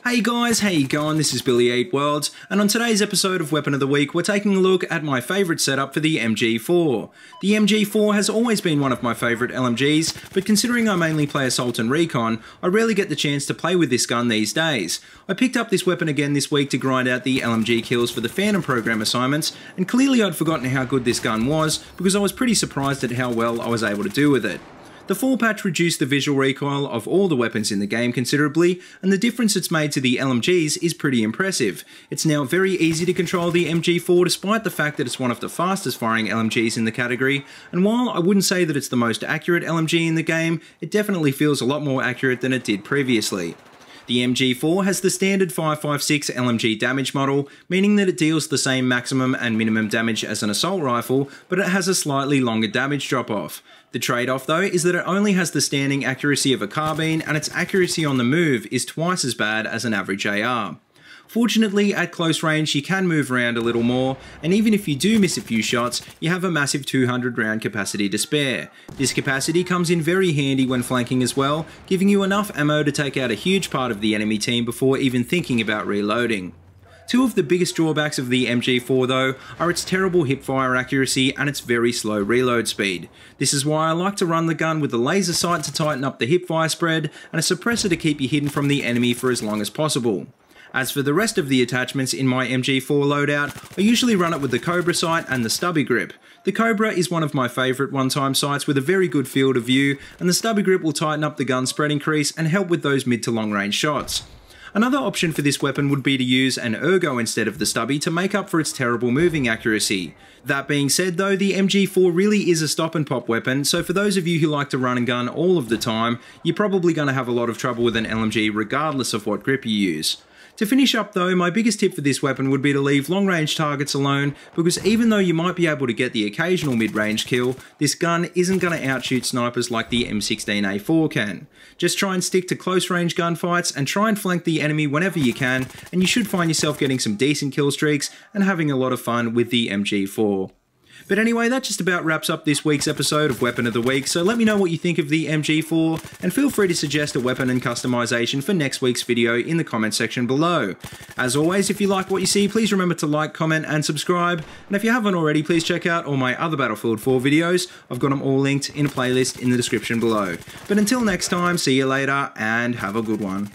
Hey guys, how you going? This is BillyEatWorld, and on today's episode of Weapon of the Week, we're taking a look at my favourite setup for the MG4. The MG4 has always been one of my favourite LMGs, but considering I mainly play Assault and Recon, I rarely get the chance to play with this gun these days. I picked up this weapon again this week to grind out the LMG kills for the Phantom program assignments, and clearly I'd forgotten how good this gun was, because I was pretty surprised at how well I was able to do with it. The fall patch reduced the visual recoil of all the weapons in the game considerably, and the difference it's made to the LMGs is pretty impressive. It's now very easy to control the MG4 despite the fact that it's one of the fastest firing LMGs in the category, and while I wouldn't say that it's the most accurate LMG in the game, it definitely feels a lot more accurate than it did previously. The MG4 has the standard 5.56 LMG damage model, meaning that it deals the same maximum and minimum damage as an assault rifle, but it has a slightly longer damage drop-off. The trade-off though is that it only has the standing accuracy of a carbine, and its accuracy on the move is twice as bad as an average AR. Fortunately, at close range you can move around a little more, and even if you do miss a few shots, you have a massive 200 round capacity to spare. This capacity comes in very handy when flanking as well, giving you enough ammo to take out a huge part of the enemy team before even thinking about reloading. Two of the biggest drawbacks of the MG4 though are its terrible hipfire accuracy and its very slow reload speed. This is why I like to run the gun with a laser sight to tighten up the hipfire spread and a suppressor to keep you hidden from the enemy for as long as possible. As for the rest of the attachments in my MG4 loadout, I usually run it with the Cobra sight and the stubby grip. The Cobra is one of my favourite one-time sights with a very good field of view, and the stubby grip will tighten up the gun spread increase and help with those mid to long range shots. Another option for this weapon would be to use an ergo instead of the stubby to make up for its terrible moving accuracy. That being said though, the MG4 really is a stop and pop weapon, so for those of you who like to run and gun all of the time, you're probably going to have a lot of trouble with an LMG regardless of what grip you use. To finish up though, my biggest tip for this weapon would be to leave long range targets alone, because even though you might be able to get the occasional mid-range kill, this gun isn't going to outshoot snipers like the M16A4 can. Just try and stick to close range gunfights and try and flank the enemy whenever you can, and you should find yourself getting some decent kill streaks and having a lot of fun with the MG4. But anyway, that just about wraps up this week's episode of Weapon of the Week, so let me know what you think of the MG4, and feel free to suggest a weapon and customization for next week's video in the comment section below. As always, if you like what you see, please remember to like, comment, and subscribe, and if you haven't already, please check out all my other Battlefield 4 videos. I've got them all linked in a playlist in the description below. But until next time, see you later, and have a good one.